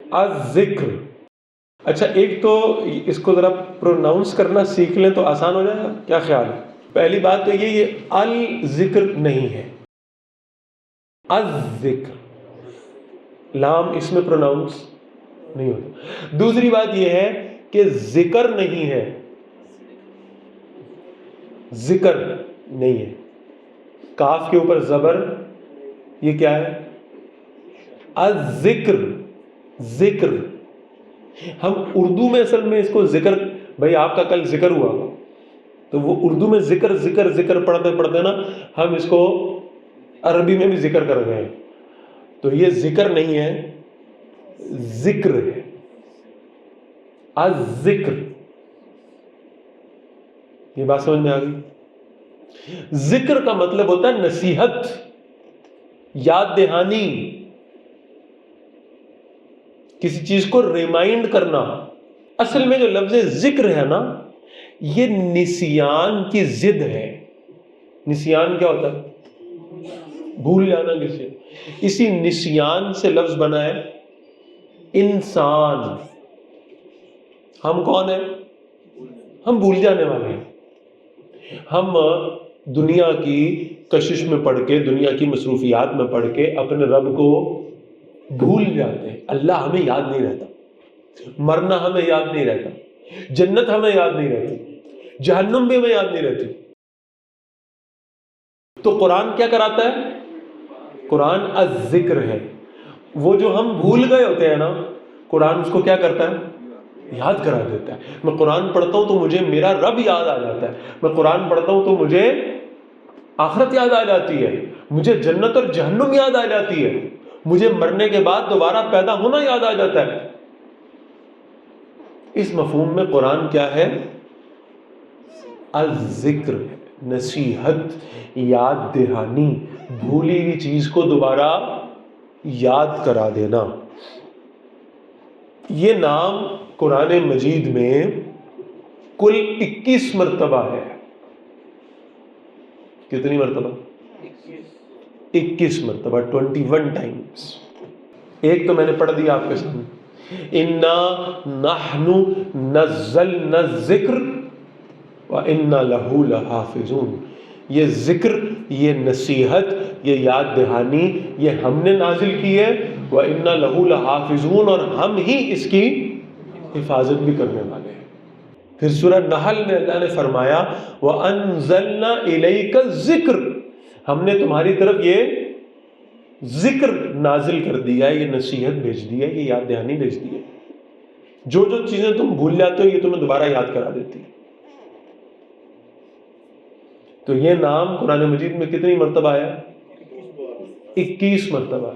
الذکر. اچھا ایک تو اس کو ذرا پروناؤنس کرنا سیکھ لیں تو آسان ہو جائے گا. کیا خیال ہے؟ پہلی بات تو یہ الذکر نہیں ہے، الذکر، لام اس میں پروناؤنس نہیں ہوتا. دوسری بات یہ ہے کہ ذکر نہیں ہے، ذکر نہیں ہے. کاف کے اوپر زبر، یہ کیا ہے؟ الذکر، ذکر. ہم اردو میں اصل میں اس کو ذکر، بھائی آپ کا کل ذکر ہوا تو وہ اردو میں ذکر ذکر ذکر پڑھتے پڑھتے نا ہم اس کو عربی میں بھی ذکر کر گئے. تو یہ ذکر نہیں ہے، ذکر ہے، الذکر. یہ بات سمجھ میں آ گئی؟ ذکر کا مطلب ہوتا ہے نصیحت، یاد دہانی، کسی چیز کو ریمائنڈ کرنا. اصل میں جو لفظ ذکر ہے نا یہ نسیان کی ضد ہے. نسیان کیا ہوتا ہے؟ بھول جانا کسی. اسی نسیان سے لفظ بنا ہے انسان. ہم کون ہیں؟ ہم بھول جانے والے ہیں. ہم دنیا کی کشش میں پڑھ کے، دنیا کی مصروفیات میں پڑھ کے اپنے رب کو بھول جاتے ہیں. اللہ ہمیں یاد نہیں رہتا، مرنا ہمیں یاد نہیں رہتا، جنت ہمیں یاد نہیں رہتی، جہنم بھی ہمیں یاد نہیں رہتی. تو قرآن کیا کراتا ہے؟ قرآن الذکر ہے. وہ جو ہم بھول گئے ہوتے ہیں نا قرآن اس کو کیا کرتا ہے؟ یاد کرا دیتا ہے. میں قرآن پڑھتا ہوں تو مجھے میرا رب یاد آ جاتا ہے. میں قرآن پڑھتا ہوں تو مجھے آخرت یاد آ جاتی ہے، مجھے جنت اور جہنم یاد آ جاتی ہے، مجھے مرنے کے بعد دوبارہ پیدا ہونا یاد آ جاتا ہے. اس مفہوم میں قرآن کیا ہے؟ الذکر، نصیحت، یاد دہانی، بھولی ہوئی چیز کو دوبارہ یاد کرا دینا. یہ نام قرآن مجید میں کل 21 مرتبہ ہے. کتنی مرتبہ؟ 21 مرتبہ، 21 ٹائمز. ایک تو میں نے پڑھ دیا آپ کے سامنے، اِنَّا نَحْنُ نَزَّلْنَا الذِّكْرَ وَإِنَّا لَهُ لَحَافِظُونَ. یہ ذکر، یہ نصیحت، یہ یاد دہانی یہ ہم نے نازل کی ہے، وَإِنَّا لَهُ لَحَافِظُونَ، اور ہم ہی اس کی حفاظت بھی کرنے والے ہیں. پھر سورہ نحل میں اللہ نے فرمایا وَأَنزَلْنَا إِلَيْكَ الذِّكْرَ، ہم نے تمہاری طرف یہ ذکر نازل کر دیا ہے، یہ نصیحت بھیج دی ہے، یہ یاد دہانی بھیج دی ہے. جو جو چیزیں تم بھول جاتے ہو یہ تمہیں دوبارہ یاد کرا دیتی ہے. تو یہ نام قرآن مجید میں کتنی مرتبہ آیا؟ 21 مرتبہ.